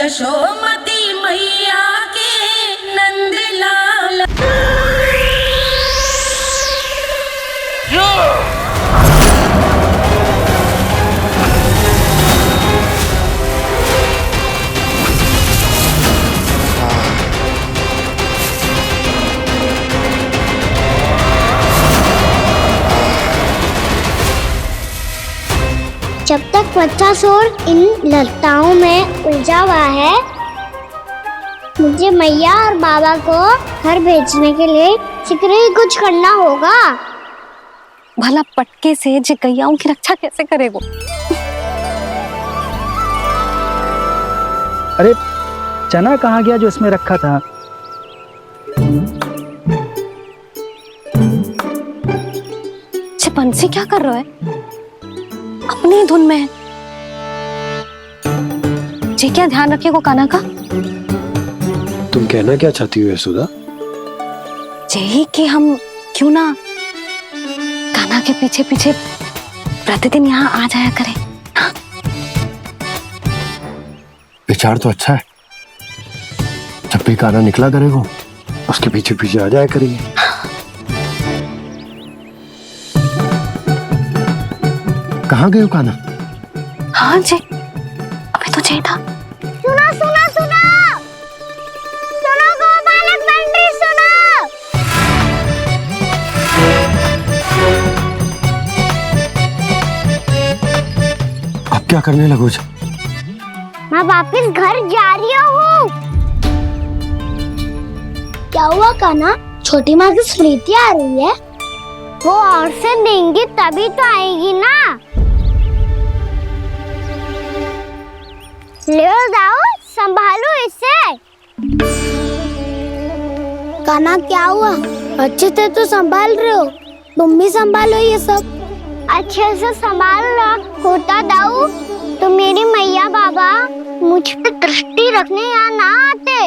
यशोमती मैया के नंद लाल। जब तक वत्सासुर इन लताओं में उलझा हुआ है, मुझे मैया और बाबा को घर भेजने के लिए शीघ्र ही कुछ करना होगा। भला पटके से गैयाओं की रक्षा कैसे करेगा? अरे चना कहाँ गया जो इसमें रखा था? बंसी क्या कर रहा है? अपनी धुन में है। जी क्या ध्यान रखिएगा कान्हा का। तुम कहना क्या चाहती हो यशोदा? यही कि हम क्यों ना कान्हा के पीछे पीछे प्रतिदिन यहाँ आ जाया करें। हाँ? विचार तो अच्छा है। जब भी कान्हा निकला करेगा उसके पीछे पीछे आ जाया करेंगे। कहाँ गए हो कान्हा? हाँ जी, अभी तो चाहिए था। सुनो सुनो सुनो सुनो गोपालक बंटी सुनो। अब क्या करने लगो? मैं वापस घर जा रही हूँ। क्या हुआ कान्हा? छोटी माँ की स्मृति आ रही है। वो और से देंगी तभी तो आएगी ना। ले जाओ, संभालो इसे। कान्हा क्या हुआ? अच्छे से तो संभाल रहे हो, तुम भी संभालो ये सब। अच्छे से संभाल रहा होता दाऊ तो मेरी मैया बाबा मुझ पे दृष्टि रखने यहाँ ना आते।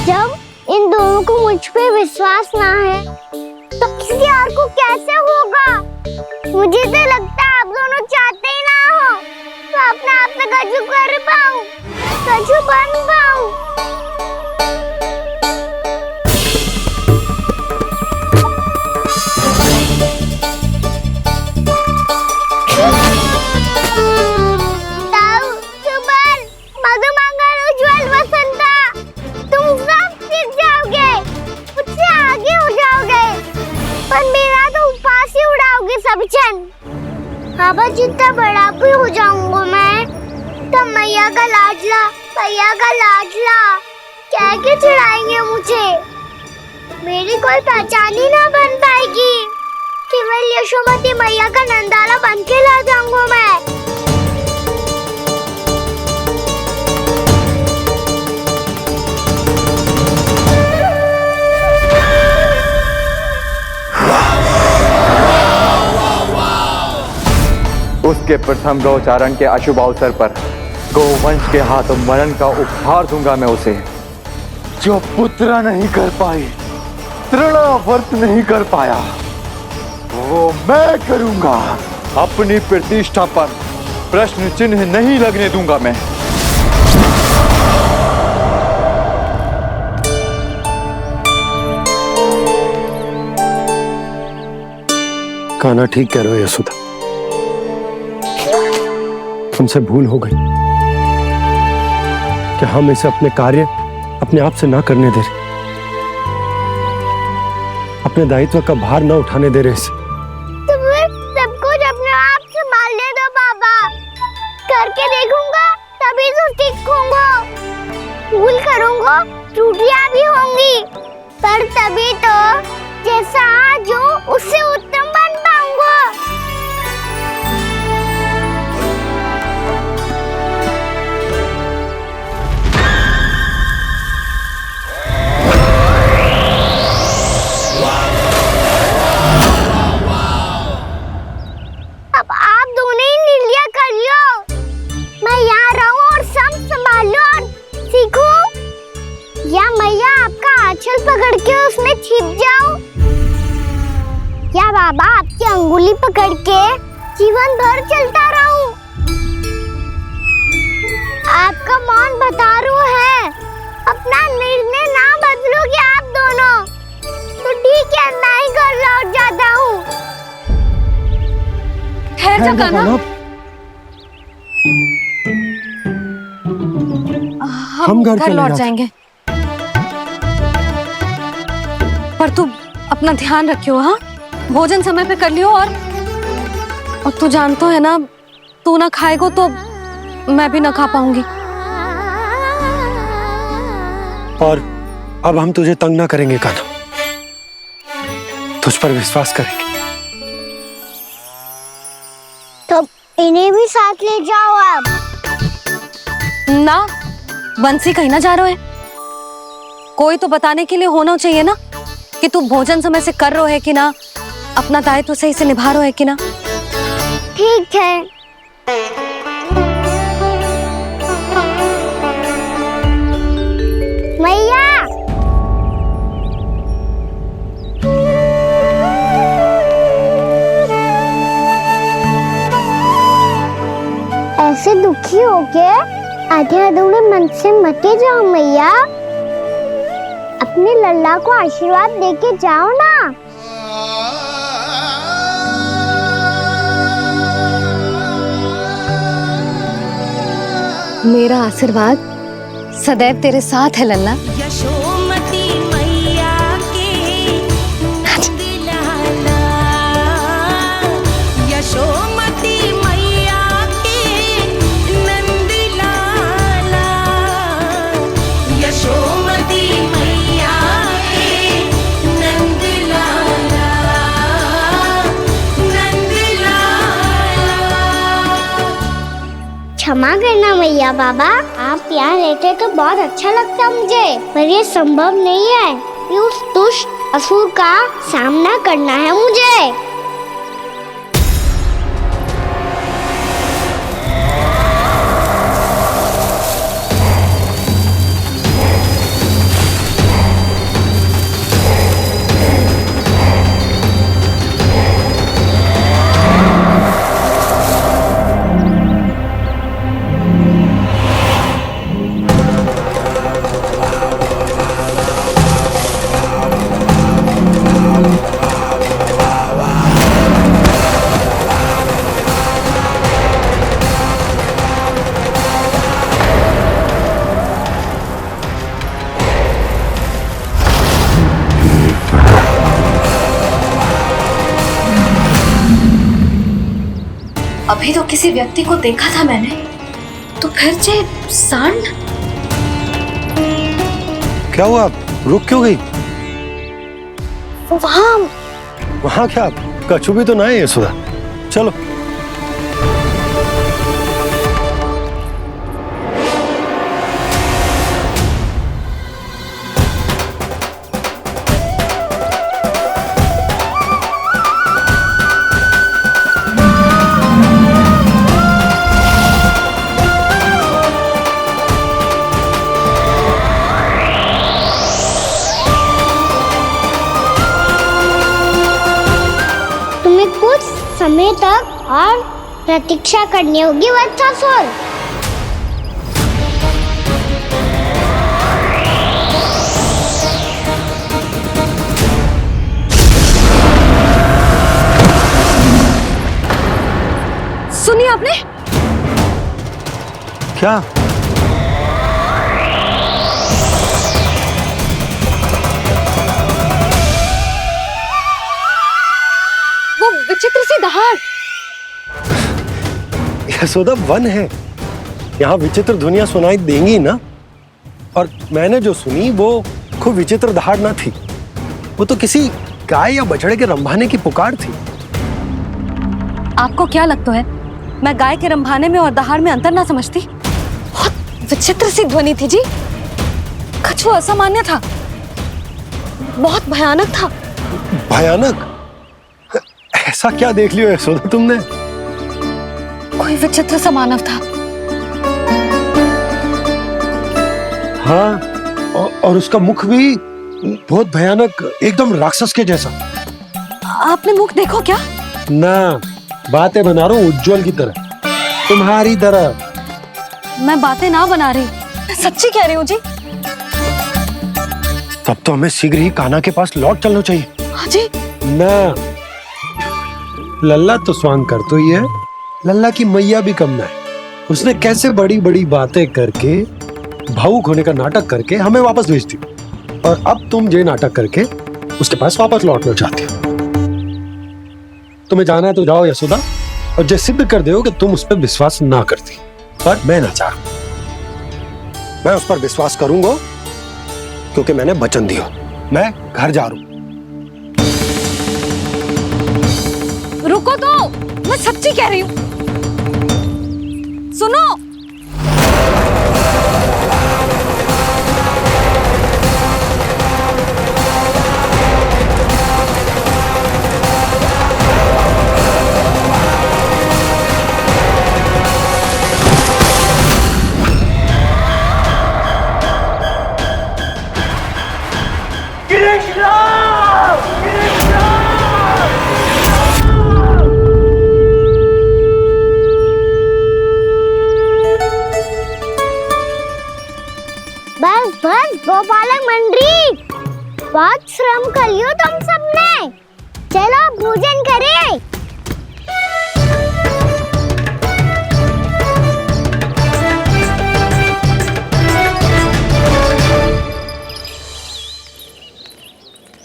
जब इन दोनों को मुझ पे विश्वास ना है तो किसी और को कैसे होगा? मुझे तो लगता है आप दोनों चाहते ही ना हो तो अपने आप में गजू कर पाऊं, गजू बन पाऊं। बाबा जितना बड़ा भी हो जाऊंगा मैं तो मैया का लाडला, भैया का लाडला क्या के चिढ़ाएंगे मुझे। मेरी कोई पहचान ही ना बन पाएगी। केवल यशोमती मैया का नंदाला बन के ला जाऊंगा मैं। उसके प्रथम गौचारण के अशुभ अवसर पर गोवंश के हाथों मरण का उपहार दूंगा मैं उसे। जो पुत्र नहीं कर पाई, तृणावर्त नहीं कर पाया, वो मैं करूंगा। अपनी प्रतिष्ठा पर प्रश्न चिन्ह नहीं लगने दूंगा मैं। कान्हा ठीक कह रहे हो यशोदा, हमसे भूल हो गई कि हम इसे अपने कार्य अपने आप से ना करने दे रहे, अपने दायित्व का भार ना उठाने दे रहे इसे। तो फिर सब कुछ अपने आप संभालने दो बाबा। करके देखूंगा तभी तो सीखूंगा। भूल करूंगा, त्रुटियां भी होंगी, पर तभी तो जैसा आज हूं उससे उत्तम बन पाऊंगा। पकड़ के उसमें छिप जाऊं। बाबा आपकी अंगुली पकड़ के जीवन भर चलता रहूं। आपका मौन भतारू है, अपना निर्णय ना बदलोगे आप दोनों तो ठीक है, मैं ही घर लौट जाता हूँ। ठहर जा कान्हा, हम घर चले लौट जाते। जाएंगे। पर तू अपना ध्यान रखियो, हाँ? भोजन समय पे कर लियो। और तू जानतो है ना, तू ना खाएगो तो मैं भी ना खा पाऊंगी। और अब हम तुझे तंग ना करेंगे कान्हा, तुझ पर विश्वास करेंगे। तो इन्हें भी साथ ले जाओ आप। ना, बंसी कहीं ना जा रहे है। कोई तो बताने के लिए होना चाहिए ना कि तू भोजन समय से कर रहे है कि ना, अपना दायित्व सही से निभा रहे है कि ना। ठीक है। मैया, ऐसे दुखी होके आधे अधूरे मन से मत जाओ मैया, अपने लल्ला को आशीर्वाद देके जाओ ना। मेरा आशीर्वाद सदैव तेरे साथ है लल्ला। यशोमती मैया के नंद लाला, यशोमती मैया के नंद लाला, यशोमती मैया के नंद लाला, नंद लाला। क्षमा करना मैया बाबा, आप यहाँ रहते तो बहुत अच्छा लगता मुझे, पर ये संभव नहीं है। ये उस दुष्ट असुर का सामना करना है मुझे। अभी तो किसी व्यक्ति को देखा था मैंने, तो फिर से सांड। क्या हुआ, रुक क्यों गई? वहाँ वहाँ क्या, कछु भी तो ना है यशोदा, चलो। तुम्हें कुछ समय तक और प्रतीक्षा करनी होगी वत्सासुर। सुनिए आपने? क्या? वो विचित्र सी दहाड़। यशोदा, वन है, यहाँ विचित्र ध्वनियां सुनाई देंगी ना। और मैंने जो सुनी वो खूब विचित्र दहाड़ ना थी, वो तो किसी गाय या बछड़े के रंभाने की पुकार थी। आपको क्या लगता है मैं गाय के रंभाने में और दहाड़ में अंतर ना समझती? बहुत विचित्र सी ध्वनि थी जी, कुछ वो असामान्य था, बहुत भयानक था। भयानक? ऐसा क्या देख लियो यशोदा तुमने? कोई विचित्र सा मानव था। हाँ, और उसका मुख भी बहुत भयानक, एकदम राक्षस के जैसा। आपने मुख देखो क्या? ना, बातें बना रहा हूँ उज्जवल की तरह, तुम्हारी तरह। मैं बातें ना बना रही, मैं सच्ची कह रही हूँ जी। तब तो हमें शीघ्र ही कान्हा के पास लौट चलना चाहिए। हाँ जी। ना, लल्ला तो स्वांग कर तो ही है, लल्ला की मैया भी कम ना है। उसने कैसे बड़ी बड़ी बातें करके, भावुक होने का नाटक करके हमें वापस भेज दी, और अब तुम ये नाटक करके उसके पास वापस लौटना चाहती हो। तुम्हें जाना है तो जाओ यशोदा, और ये सिद्ध कर दो कि तुम उस पर विश्वास ना करती। पर मैं ना चाहूं, मैं उस पर विश्वास करूंगा क्योंकि मैंने वचन दिया। मैं घर जा रहा हूं। रुको तो, मैं सच्ची कह रही हूँ। सुनो। बस बस गोपालक मंडली, बहुत श्रम कर लियो तुम सबने। चलो भोजन करें।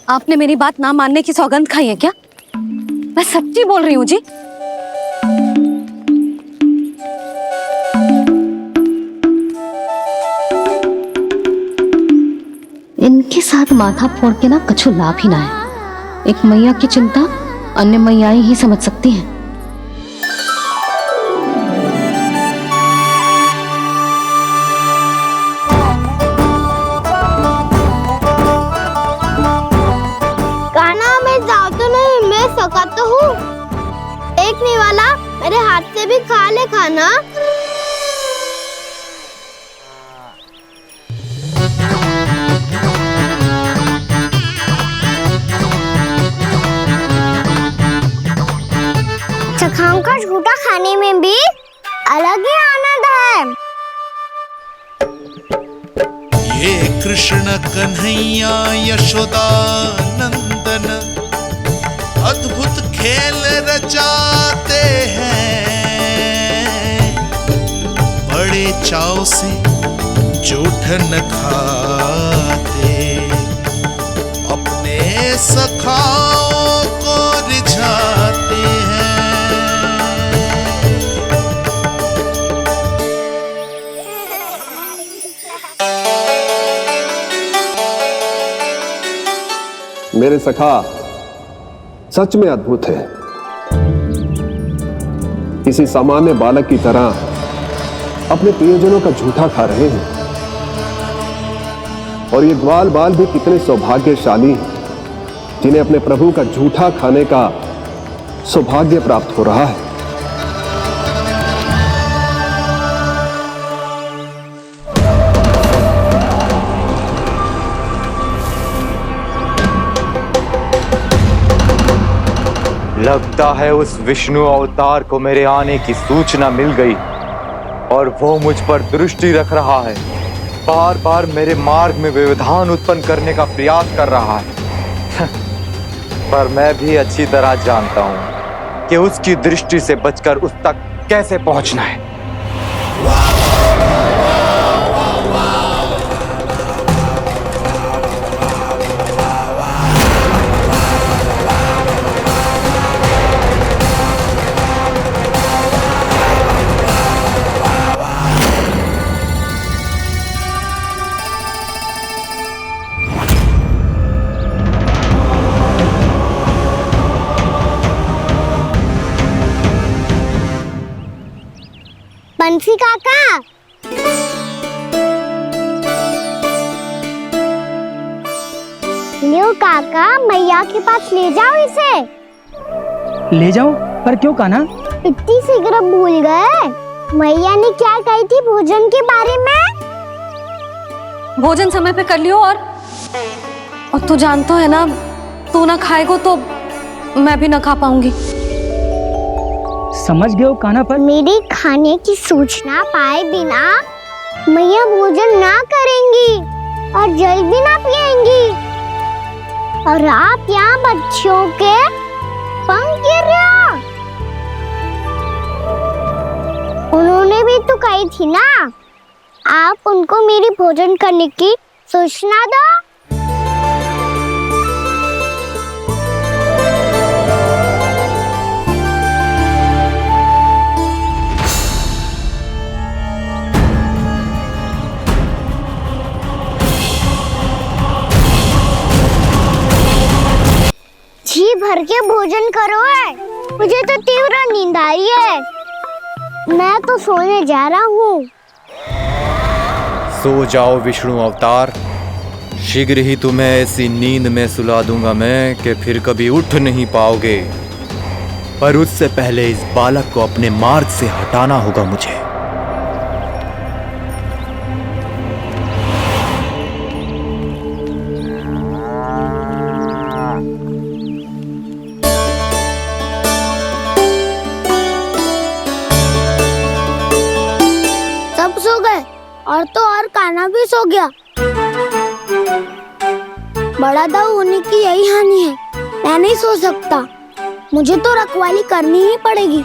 आपने मेरी बात ना मानने की सौगंध खाई है क्या? मैं सच्ची बोल रही हूँ जी। इनके साथ माथा फोड़ के ना कछु लाभ ही ना है। एक मैया की चिंता अन्य मैयाएं ही समझ सकती हैं। कान्हा मैं जाओ तो नहीं, मैं सका तो हूँ। एक नहीं वाला मेरे हाथ से भी खा ले खाना। चखाओं का झूठा खाने में भी अलग ही आनंद है। ये कृष्ण कन्हैया यशोदा नंदन अद्भुत खेल रचाते हैं, बड़े चाव से जूठन खाते, अपने सखाओं को रिझाते हैं। मेरे सखा सच में अद्भुत है। किसी सामान्य बालक की तरह अपने प्रियजनों का झूठा खा रहे हैं, और ये ग्वाल बाल भी कितने सौभाग्यशाली हैं जिन्हें अपने प्रभु का झूठा खाने का सौभाग्य प्राप्त हो रहा है। लगता है उस विष्णु अवतार को मेरे आने की सूचना मिल गई और वो मुझ पर दृष्टि रख रहा है। बार बार मेरे मार्ग में व्यवधान उत्पन्न करने का प्रयास कर रहा है। पर मैं भी अच्छी तरह जानता हूं कि उसकी दृष्टि से बचकर उस तक कैसे पहुंचना है। बंसी काका, लियो काका, मैया के पास ले जाओ इसे। ले जाओ, पर क्यों कान्हा? इतनी शीघ्र भूल गए? मैया ने क्या कही थी भोजन के बारे में? भोजन समय पे कर लियो, और तू जानता है ना, तू ना खाएगो तो मैं भी ना खा पाऊंगी। समझ गए हो कान्हा पर? मेरे खाने की सूचना पाए बिना मैया भोजन ना करेंगी और जल भी ना पिएंगी, और आप यहाँ बच्चों के पंख गिर रहे हो। उन्होंने भी तो कही थी ना, आप उनको मेरी भोजन करने की सूचना दो। जी भर के भोजन करो है, मुझे तो तीव्र नींद आ रही है। मैं तो सोने जा रहा हूँ। सो जाओ विष्णु अवतार, शीघ्र ही तुम्हें ऐसी नींद में सुला दूंगा मैं कि फिर कभी उठ नहीं पाओगे। पर उससे पहले इस बालक को अपने मार्ग से हटाना होगा मुझे। सब सो गए और तो और कान्हा भी सो गया। बड़ा दाऊ होने की यही हानि है, मैं नहीं सो सकता, मुझे तो रखवाली करनी ही पड़ेगी।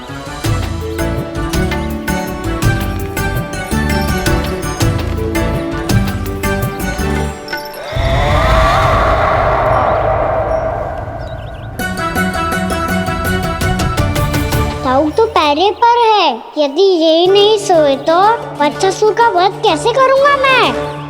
दाऊ तो पैरे पर है, यदि ये नहीं सोए तो बच्चासुर का वध कैसे करूंगा मैं?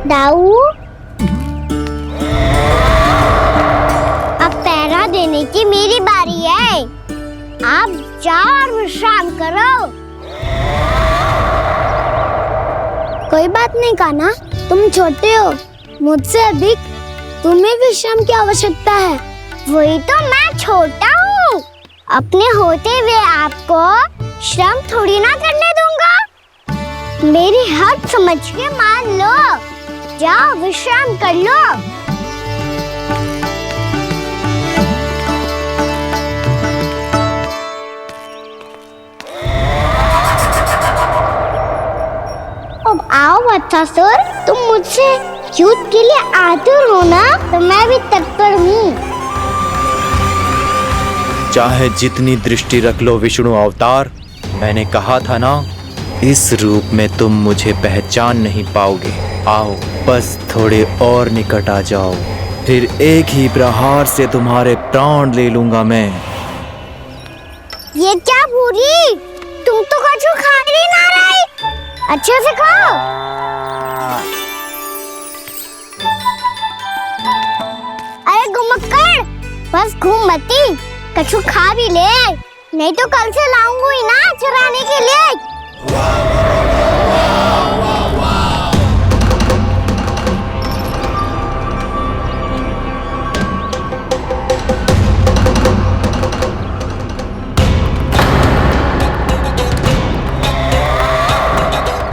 दाऊ, अब पहरा देने की मेरी बारी है। आप जाओ और विश्राम करो। कोई बात नहीं कान्हा, तुम छोटे हो, मुझसे अधिक तुम्हें विश्राम की आवश्यकता है। वही तो मैं छोटा हूँ, अपने होते हुए आपको श्रम थोड़ी ना करने दूंगा। मेरी हद समझ के मान लो, जाओ विश्राम कर लो। अब आओ बच्चासुर, तुम मुझसे युद्ध के लिए आतुर हो ना, तो मैं भी तत्पर हूँ। चाहे जितनी दृष्टि रख लो विष्णु अवतार, मैंने कहा था ना, इस रूप में तुम मुझे पहचान नहीं पाओगे। आओ बस थोड़े और निकट आ जाओ, फिर एक ही प्रहार से तुम्हारे प्राण ले लूंगा मैं। ये क्या भूरी, तुम तो कछु खा ही ना रही, अच्छे से खाओ। अरे घुमक्कड़, बस घूम मती, कछु खा भी ले, नहीं तो कल से लाऊंगी ही ना चुराने के लिए।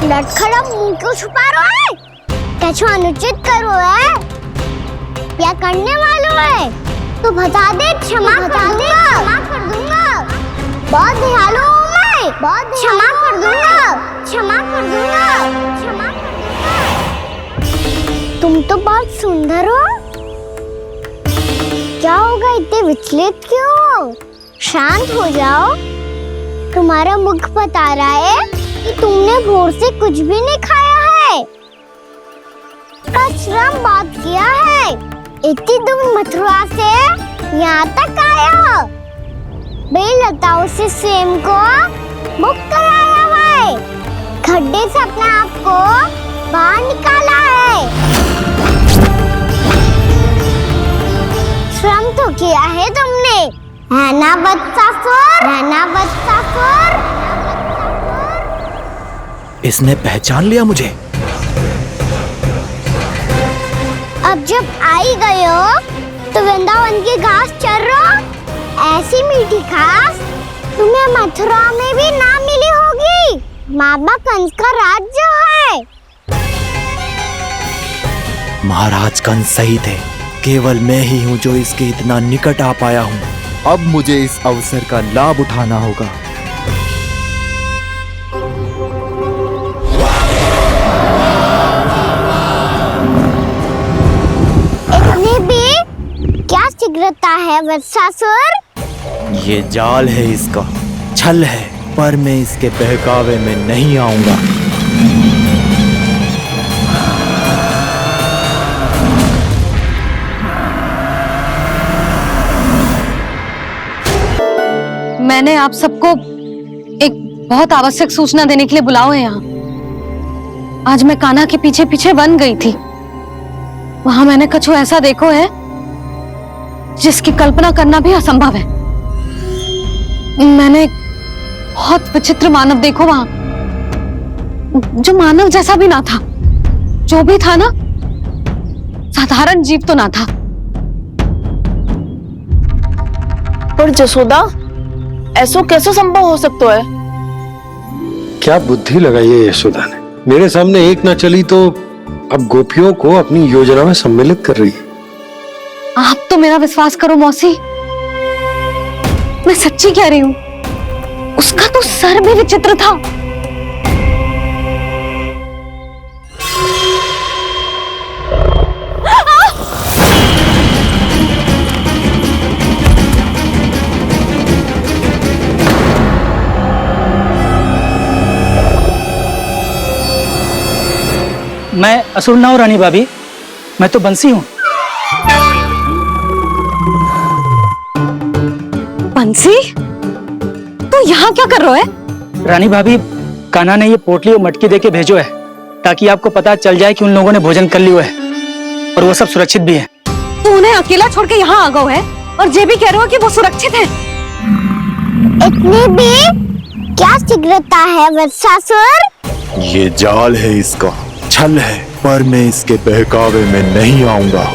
लटखड़ा मुंह क्यों छुपा रहा है? कछु अनुचित करो है या करने वालों है तो बता दे, क्षमा कर दूंगा। बहुत दयालु हूँ मैं, बहुत क्षमा कर दूंगा। तुम तो बहुत सुंदर हो, क्या होगा, इतने विचलित क्यों हो? शांत हो जाओ, तुम्हारा मुख बता रहा है कि तुमने भोर से कुछ भी नहीं खाया है, श्रम बात किया है, इतनी दूर मथुरा से यहाँ तक आया हो, बेलताओं से स्वयं को मुक्त कराया हुआ है, खड्डे से अपने आप को बाहर निकाला है, श्रम तो किया है तुमने, है ना बच्चासुर? इसने पहचान लिया मुझे। अब जब आई गए हो तो वृंदावन की घास चर रहो। ऐसी मीठी घास तुम्हें मथुरा में भी ना मिली होगी। बाबा कंस का राज जो है। महाराज कंस सही थे, केवल मैं ही हूँ जो इसके इतना निकट आ पाया हूँ। अब मुझे इस अवसर का लाभ उठाना होगा। इतनी भी क्या शीघ्रता है वत्सासुर? ये जाल है इसका, छल है, पर मैं इसके बहकावे में नहीं आऊंगा। मैंने आप सबको एक बहुत आवश्यक सूचना देने के लिए बुलाओ है यहाँ। आज मैं कान्हा के पीछे पीछे वन गई थी। वहां मैंने कछु ऐसा देखो है जिसकी कल्पना करना भी असंभव है। मैंने बहुत विचित्र मानव देखो वहां, जो मानव जैसा भी ना था। जो भी था ना, साधारण जीव तो ना था। पर जसोदा, ऐसा कैसे संभव हो सकता है? क्या बुद्धि लगाई है यशोदा ने। मेरे सामने एक ना चली तो अब गोपियों को अपनी योजना में सम्मिलित कर रही है। आप तो मेरा विश्वास करो मौसी, मैं सच्ची कह रही हूं। उसका तो सर भी विचित्र था। मैं असुर ना हूं रानी भाभी, मैं तो बंसी हूँ। बंसी, तू यहाँ क्या कर रहे है? रानी भाभी, कान्हा ने ये पोटली और मटकी देके भेजो है ताकि आपको पता चल जाए कि उन लोगों ने भोजन कर लिया है और वो सब सुरक्षित भी है। तू उन्हें अकेला छोड़ के यहाँ आ गए है और ये भी कह रहे हो कि वो सुरक्षित है। इतनी भी क्या शीघ्रता है वत्सासुर? ये जाल है इसका, छल है, पर मैं इसके बहकावे में नहीं आऊंगा।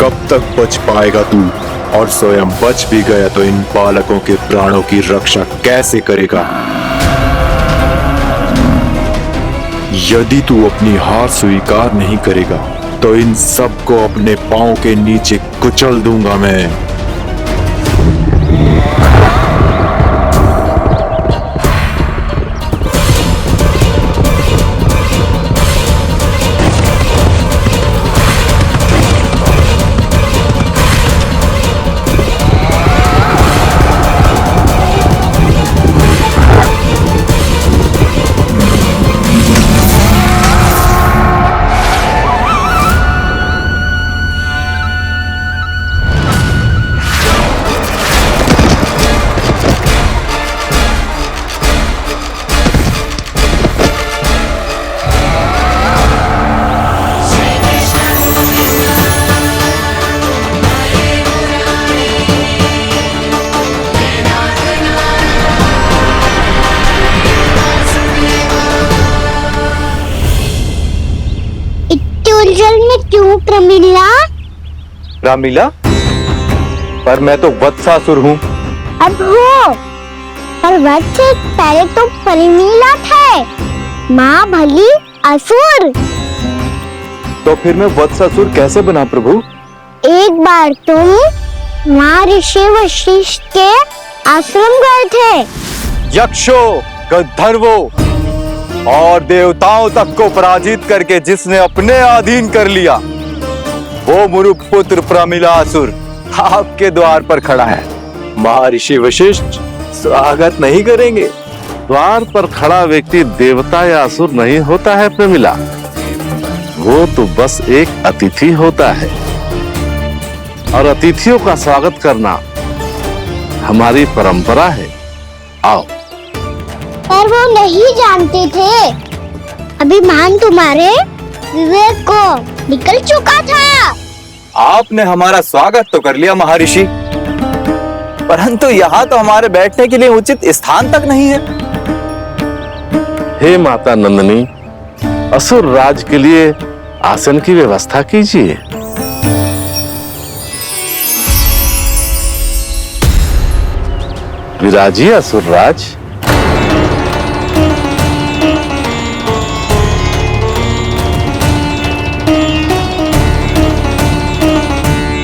कब तक बच पाएगा तू? और स्वयं बच भी गया तो इन बालकों के प्राणों की रक्षा कैसे करेगा? यदि तू अपनी हार स्वीकार नहीं करेगा तो इन सबको अपने पांव के नीचे कुचल दूंगा मैं। जल में क्यों प्रमिला? रामलीला, पर मैं तो वत्सासुर हूँ। अब हो, पर वत्स से पहले तो परिमीला थे। माँ भली असुर। तो फिर मैं वत्सासुर कैसे बना प्रभु? एक बार तुम माँ ऋषि वशिष्ठ के आश्रम गए थे। यक्षो, गंधर्वो और देवताओं तक को पराजित करके जिसने अपने अधीन कर लिया, वो मुरुपुत्र प्रमिलासुर आपके द्वार पर खड़ा है। महर्षि वशिष्ठ स्वागत नहीं करेंगे? द्वार पर खड़ा व्यक्ति देवता या असुर नहीं होता है प्रमिला, वो तो बस एक अतिथि होता है और अतिथियों का स्वागत करना हमारी परंपरा है। आओ। पर वो नहीं जानते थे, अभिमान तुम्हारे विवेक को निकल चुका था। आपने हमारा स्वागत तो कर लिया महर्षि, परंतु यहाँ तो हमारे बैठने के लिए उचित स्थान तक नहीं है। हे माता नंदिनी, असुर राज के लिए आसन की व्यवस्था कीजिए। विराजिए असुर राज।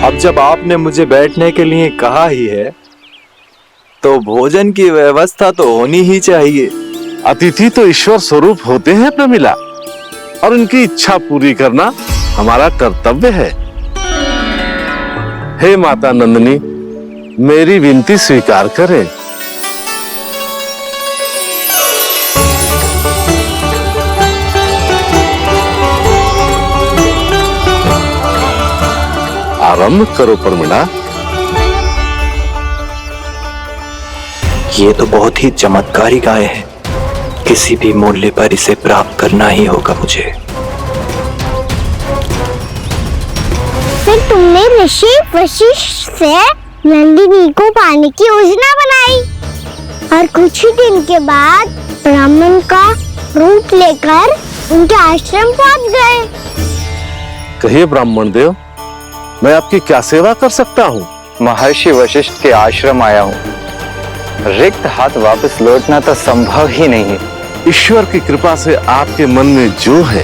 अब जब आपने मुझे बैठने के लिए कहा ही है, तो भोजन की व्यवस्था तो होनी ही चाहिए। अतिथि तो ईश्वर स्वरूप होते हैं प्रमिला, और उनकी इच्छा पूरी करना हमारा कर्तव्य है। हे माता नंदिनी, मेरी विनती स्वीकार करें। आरंभ करो प्रमिला। ये तो बहुत ही चमत्कारी गाय है, किसी भी मूल्य पर इसे प्राप्त करना ही होगा मुझे। फिर तुमने ऋषि वशिष्ठ से नंदिनी को पाने की योजना बनाई और कुछ ही दिन के बाद ब्राह्मण का रूप लेकर उनके आश्रम पहुंच गए। कहिए ब्राह्मण देव, मैं आपकी क्या सेवा कर सकता हूँ? महर्षि वशिष्ठ के आश्रम आया हूँ। रिक्त हाथ वापस लौटना तो संभव ही नहीं है। ईश्वर की कृपा से आपके मन में जो है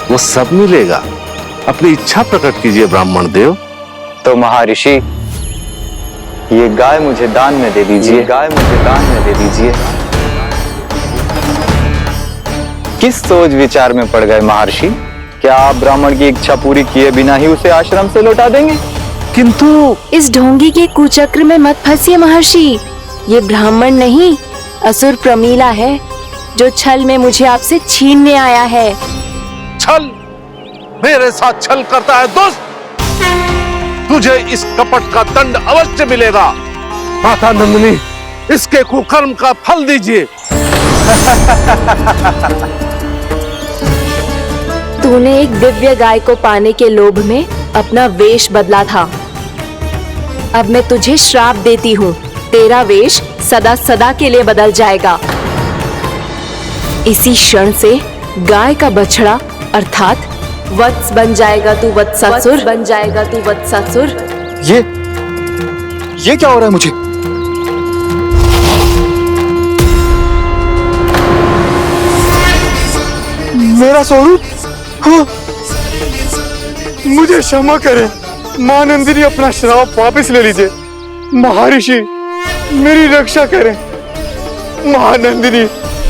वो सब मिलेगा। अपनी इच्छा प्रकट कीजिए ब्राह्मण देव। तो महर्षि, ये गाय मुझे दान में दे दीजिए। गाय मुझे दान में दे दीजिए। किस सोच विचार में पड़ गए महर्षि? क्या आप ब्राह्मण की इच्छा पूरी किए बिना ही उसे आश्रम से लौटा देंगे? किंतु इस ढोंगी के कुचक्र में मत फंसिए महर्षि। ये ब्राह्मण नहीं, असुर प्रमीला है, जो छल में मुझे आपसे छीनने आया है। छल? मेरे साथ छल करता है दुष्ट? तुझे इस कपट का दंड अवश्य मिलेगा। माता नंदिनी, इसके कुकर्म का फल दीजिए। तूने एक दिव्य गाय को पाने के लोभ में अपना वेश बदला था। अब मैं तुझे श्राप देती हूँ, तेरा वेश सदा सदा के लिए बदल जाएगा। इसी क्षण से गाय का बछड़ा अर्थात वत्स बन जाएगा तू वत्सासुर। बन जाएगा तू वत्सासुर। ये क्या हो रहा है मुझे? मेरा स्वरूप? हाँ। मुझे क्षमा करें मां नंदिनी, अपना श्राप वापस ले लीजिए। महर्षि, मेरी रक्षा करें। मां नंदिनी,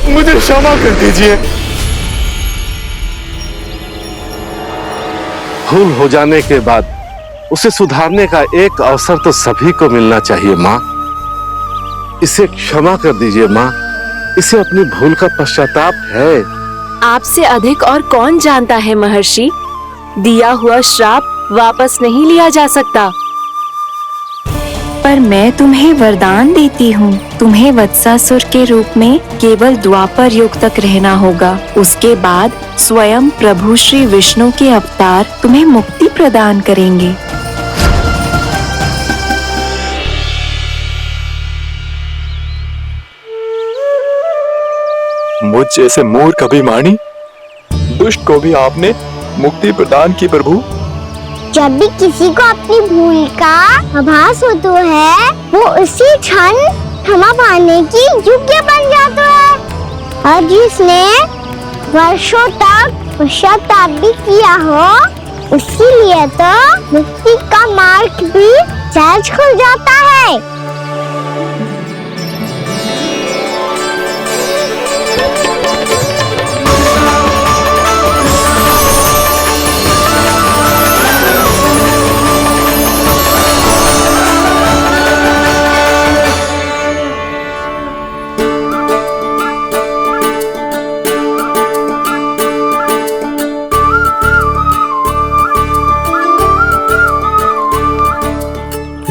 मुझे क्षमा कर दीजिए। भूल हो जाने के बाद उसे सुधारने का एक अवसर तो सभी को मिलना चाहिए माँ। इसे क्षमा कर दीजिए माँ, इसे अपनी भूल का पश्चाताप है। आपसे अधिक और कौन जानता है महर्षि, दिया हुआ श्राप वापस नहीं लिया जा सकता। पर मैं तुम्हें वरदान देती हूँ, तुम्हें वत्सासुर के रूप में केवल द्वापर युग तक रहना होगा। उसके बाद स्वयं प्रभु श्री विष्णु के अवतार तुम्हें मुक्ति प्रदान करेंगे। मुझ जैसे मूर्ख अभिमानी दुष्ट को भी आपने मुक्ति प्रदान की प्रभु। जब भी किसी को अपनी भूल का आभास होता है, वो उसी क्षण क्षमा पाने की योग्य बन जाता है। और जिसने वर्षों तक पश्चाताप भी किया हो, उसके लिए तो मुक्ति का मार्ग भी सहज खुल जाता है।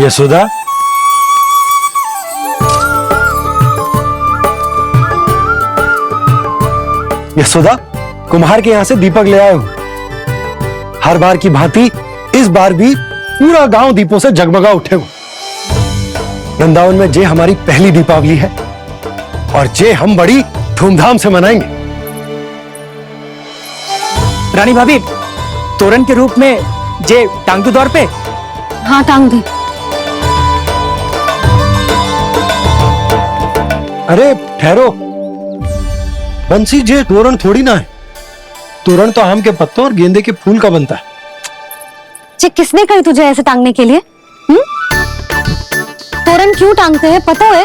यशोदा, यशोदा, कुम्हार के यहां से दीपक ले आया हूं। हर बार की भांति इस बार भी पूरा गांव दीपों से जगमगा उठेगा। वृंदावन में जे हमारी पहली दीपावली है और जे हम बड़ी धूमधाम से मनाएंगे। रानी भाभी, तोरण के रूप में जे टांग दो दौर पे। हाँ, टांग दे। अरे ठहरो, बंसी, जे तोरण थोड़ी ना है। तोरण तो आम के पत्तों और गेंदे के फूल का बनता है। जी, किसने कही तुझे ऐसे टांगने के लिए? तोरण क्यों टांगते हैं पता है?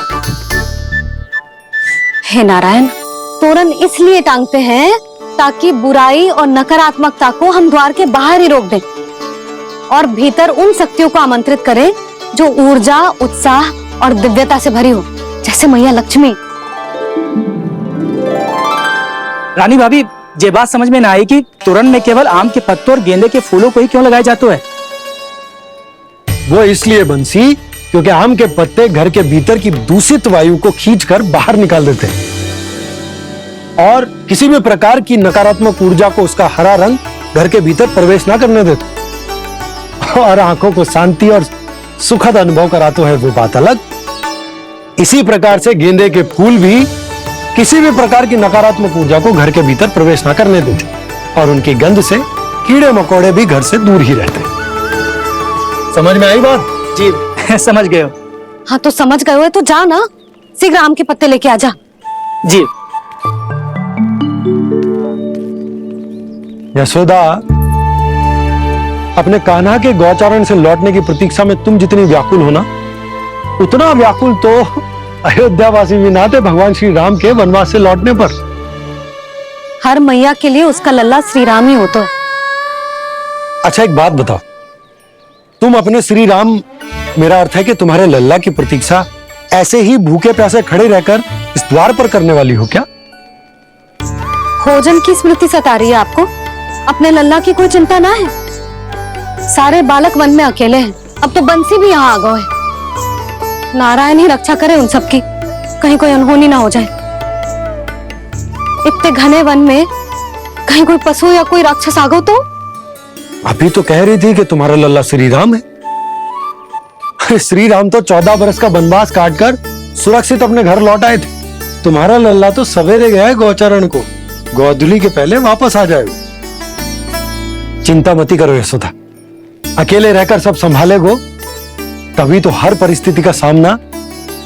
हे नारायण, तोरण इसलिए टांगते हैं ताकि बुराई और नकारात्मकता को हम द्वार के बाहर ही रोक दें और भीतर उन शक्तियों को आमंत्रित करें जो ऊर्जा, उत्साह और दिव्यता से भरी हो, जैसे मैया लक्ष्मी। रानी भाभी, ये बात समझ में ना आई कि तोरण में केवल आम के पत्तों और गेंदे के फूलों को ही क्यों लगाया जाता है? वो इसलिए बंसी, क्योंकि आम के पत्ते घर के भीतर की दूषित वायु को खींचकर बाहर निकाल देते हैं और किसी भी प्रकार की नकारात्मक ऊर्जा को उसका हरा रंग घर के भीतर प्रवेश ना करने देते और आंखों को शांति और सुखद अनुभव कराता है, वो बात अलग। इसी प्रकार से गेंदे के फूल भी किसी भी प्रकार की नकारात्मक ऊर्जा को घर के भीतर प्रवेश ना करने देते और उनकी गंध से कीड़े मकोड़े भी घर से दूर ही रहते। समझ में आई बात? जी, समझ गए हो। हाँ, तो समझ गए हो तो जा ना, शीघ्र आम के पत्ते लेके आ जा। जी। यशोदा, अपने कान्हा के गौचारण से लौटने की प्रतीक्षा में तुम जितनी व्याकुल हो ना, उतना व्याकुल तो अयोध्यावासी भी ना थे भगवान श्री राम के वनवास से लौटने पर। हर मैया के लिए उसका लल्ला श्री राम ही होता है। अच्छा, एक बात बताओ, तुम अपने श्री राम, मेरा अर्थ है कि तुम्हारे लल्ला की प्रतीक्षा ऐसे ही भूखे प्यासे खड़े रहकर इस द्वार पर करने वाली हो क्या? भोजन की स्मृति सता रही है आपको? अपने लल्ला की कोई चिंता ना है। सारे बालक वन में अकेले हैं, अब तो बंसी भी यहाँ आ गए है। नारायण ही रक्षा करे उन सबकी, कहीं कोई अनहोनी ना हो जाए। इतने घने वन में कहीं कोई पशु या कोई राक्षस आ गो तो? अभी तो कह रही थी कि तुम्हारा लल्ला श्री राम है। श्री राम तो 14 बरस का वनवास काटकर सुरक्षित अपने घर लौट आए थे। तुम्हारा लल्ला तो सवेरे गया है गौचरण को, गोधूली के पहले वापस आ जाएगा। चिंता मती करो यशोदा, अकेले रहकर सब संभालेगो तभी तो हर परिस्थिति का सामना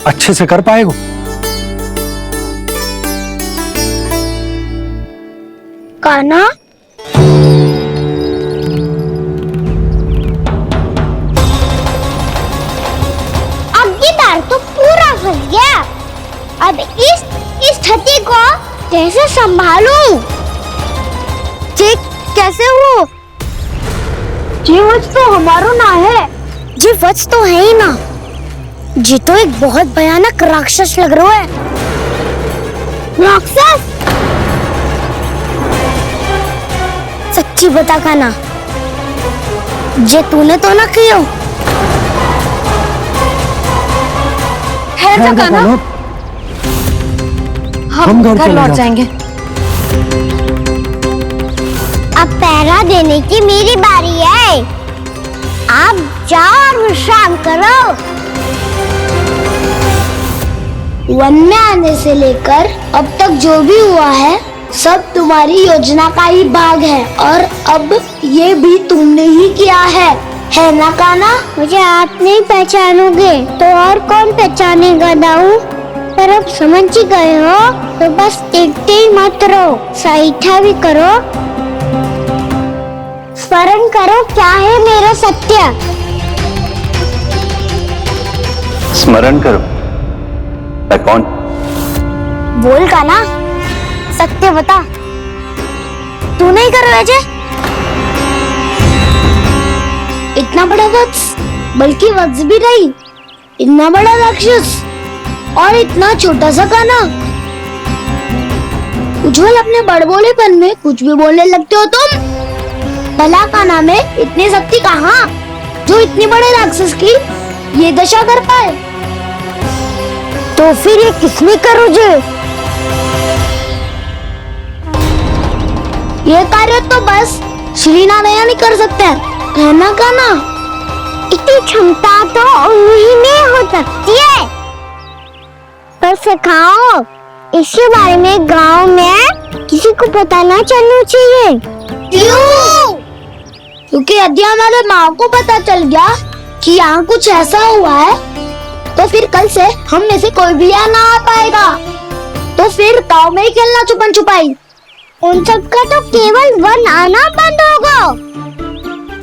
अच्छे से कर पाएगो। कान्हा, अब ये तार तो पूरा फंस गया। अब इस स्थिति को कैसे संभालूं? जी कैसे हो? जी वच तो हमारो ना है। जी वच तो है ही ना। जी तो एक बहुत भयानक राक्षस लग रहा है। राक्षस? सच्ची बता कान्हा, जे तूने तो ना कियो? है जा कान्हा, हम घर लौट जाएंगे। अब पहरा देने की मेरी बारी है। आप जाओ और विश्राम करो। वन में आने से लेकर अब तक जो भी हुआ है सब तुम्हारी योजना का ही भाग है और अब ये भी तुमने ही किया है ना कान्हा? मुझे आप नहीं पहचानोगे तो और कौन पहचानेगा दाऊ? पर अब समझ ही गए हो तो बस देखते ही मत रहो, सहीठा भी करो, स्मरण करो क्या है मेरा सत्य। स्मरण करो? मैं कौन? बोल कान्हा, सत्य बता। तू नहीं करो अजय? इतना बड़ा वत्स, बल्कि वत्स भी नहीं, इतना बड़ा राक्षस और इतना छोटा सा कान्हा। उज्जवल अपने बड़बोलेपन में कुछ भी बोलने लगते हो तुम। भला कान्हा में इतनी शक्ति कहाँ जो इतने बड़े राक्षस की ये दशा कर पाए, तो फिर ये किसने करोगे? ये कार्य तो बस श्री नारायण ही कर सकते हैं, है ना कान्हा? इतनी क्षमता तो उन्हीं में हो सकती है, पर सिखाओ इसके बारे में गांव में किसी को पता ना चलना चाहिए। क्यों? क्योंकि यदि हमारे माँ को पता चल गया कि यहाँ कुछ ऐसा हुआ है, तो फिर कल से हम में से कोई भी यहाँ ना आ पाएगा। तो फिर गांव में ही खेलना छुपन छुपाई। उन सबका तो केवल वन आना बंद होगा,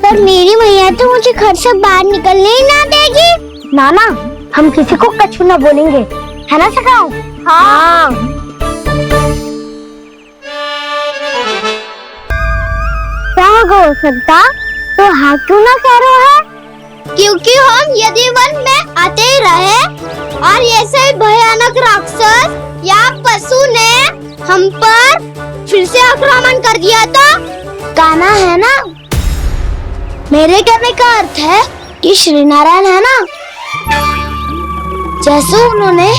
पर मेरी मैया तो मुझे घर से बाहर निकलने ही ना देगी। नाना, हम किसी को कछु ना बोलेंगे, है ना सखाओ? हाँ। क्या हो सकता तो हाँ क्यों ना कह रहे है? क्योंकि हम यदि वन में आते ही रहे और ऐसे भयानक राक्षस या पशु ने हम पर फिर से आक्रमण कर दिया तो कान्हा, है ना? मेरे कहने का अर्थ है कि श्री नारायण है ना, जैसे उन्होंने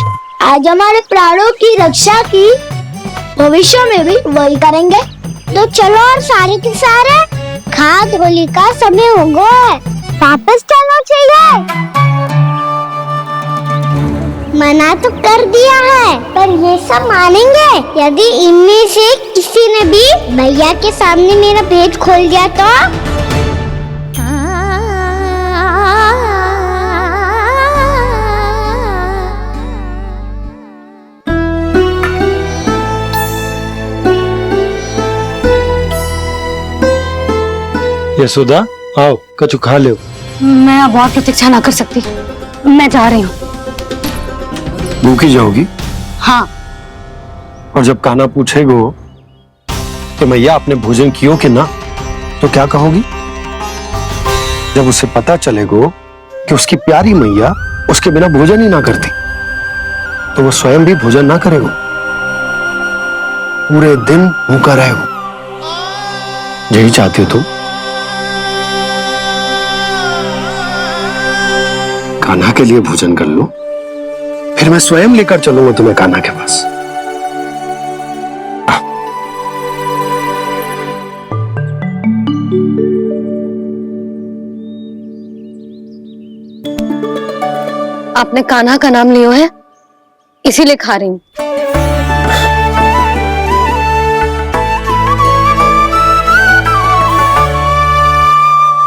आज हमारे प्राणों की रक्षा की, भविष्य में भी वही करेंगे। तो चलो और सारे के सारे खाद होली का समय हो गया है, वापस चलना चाहिए। मना तो कर दिया है, पर ये सब मानेंगे यदि इनमें से किसी ने भी भैया के सामने मेरा पेट खोल दिया तो? यशोदा, आओ कछु खा लो। मैं अब और प्रतीक्षा ना कर सकती, मैं जा रही हूँ। भूखी जाओगी? हाँ। और जब कान्हा पूछेगो कि मैया आपने भोजन कियो कि ना, तो क्या कहोगी? जब उसे पता चलेगो कि उसकी प्यारी मैया उसके बिना भोजन ही ना करती, तो वो स्वयं भी भोजन ना करेगो, पूरे दिन भूखा रहेगो। यही चाहती हो तुम? कान्हा के लिए भोजन कर लो, फिर मैं स्वयं लेकर चलूंगा तुम्हें कान्हा के पास। आपने कान्हा का नाम लियो है, इसीलिए खा रही हूँ।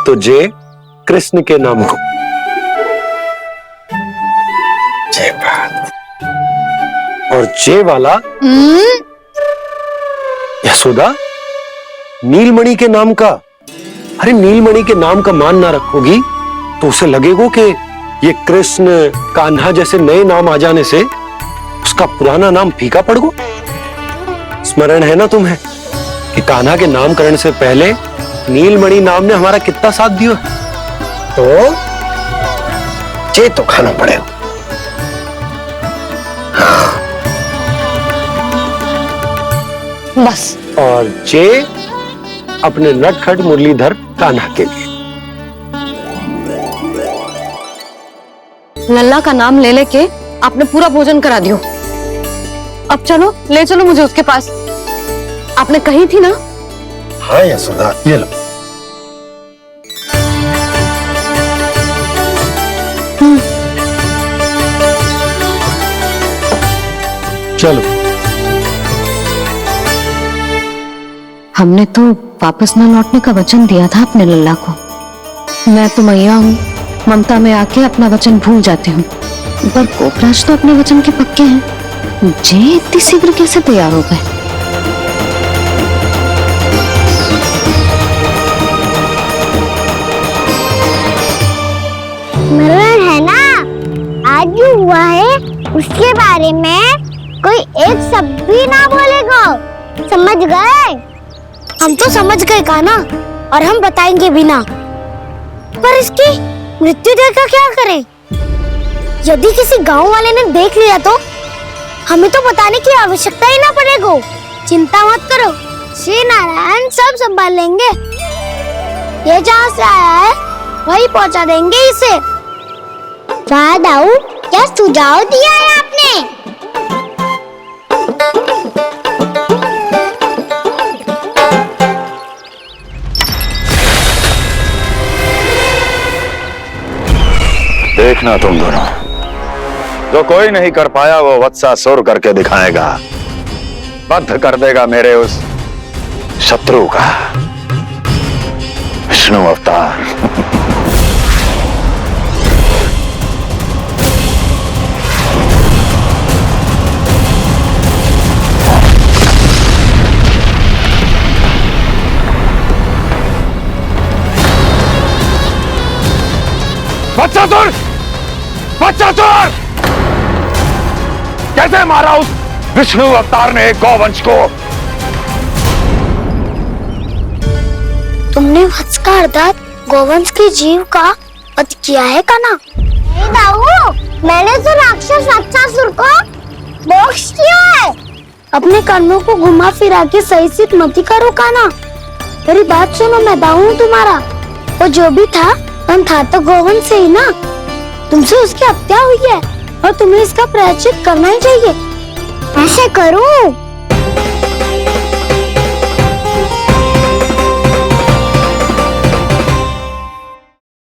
तो जय कृष्ण के नाम को। जय बात। और जय वाला यशोदा, नीलमणि के नाम का। अरे नीलमणि के नाम का मान ना रखोगी तो उसे लगेगा कि ये कृष्ण कान्हा जैसे नए नाम आ जाने से उसका पुराना नाम फीका पड़ गो। स्मरण है ना तुम्हें कि कान्हा के नामकरण से पहले नीलमणि नाम ने हमारा कितना साथ दिया? तो चे तो खाना पड़ेगा। हाँ। बस। और चे अपने नटखट मुरलीधर कान्हा के लिए। लल्ला का नाम ले लेके आपने पूरा भोजन करा दियो। अब चलो, ले चलो मुझे उसके पास। आपने कही थी ना? हाँ यशोदा, ये लो। चलो। हमने तो वापस न लौटने का वचन दिया था अपने लल्ला को। मैं तो मैया हूँ, ममता में आके अपना वचन भूल जाती हूँ, पर गोपराज तो अपने वचन के पक्के हैं। जे इतनी शीघ्र कैसे तैयार हो गए? मरण है ना, आज जो हुआ है उसके बारे में कोई एक शब्द भी ना बोलेगा, समझ गए? हम तो समझ गए कान्हा, और हम बताएंगे भी ना। पर इसकी मृत्यु देखकर क्या करें? यदि किसी गांव वाले ने देख लिया तो हमें तो बताने की आवश्यकता ही ना पड़ेगा। चिंता मत करो, श्री नारायण सब संभाल लेंगे। ये जहाँ से आया है वही पहुंचा देंगे इसे। वाह दाऊ, क्या सुझाव दिया है आपने। देखना तुम दोनों, जो कोई नहीं कर पाया वो वत्सासुर करके दिखाएगा, बद्ध कर देगा मेरे उस शत्रु का विष्णु अवतार। वत्सासुर! वत्सासुर! कैसे मारा उस विष्णु अवतार ने गौवंश को? तुमने वत्स का अर्थात गोवंश के जीव का वध किया है कान्हा। नहीं दाऊ, मैंने तो राक्षस वत्सासुर को मोक्ष किया है। अपने कर्मों को घुमा फिरा के सही सिद्ध मत करो कान्हा। मेरी बात सुनो, मैं दाऊ हूँ तुम्हारा। वो जो भी था था तो गोवंश से ही ना। तुमसे उसकी हत्या हुई है और तुम्हें इसका प्रायश्चित करना ही चाहिए। ऐसे करूं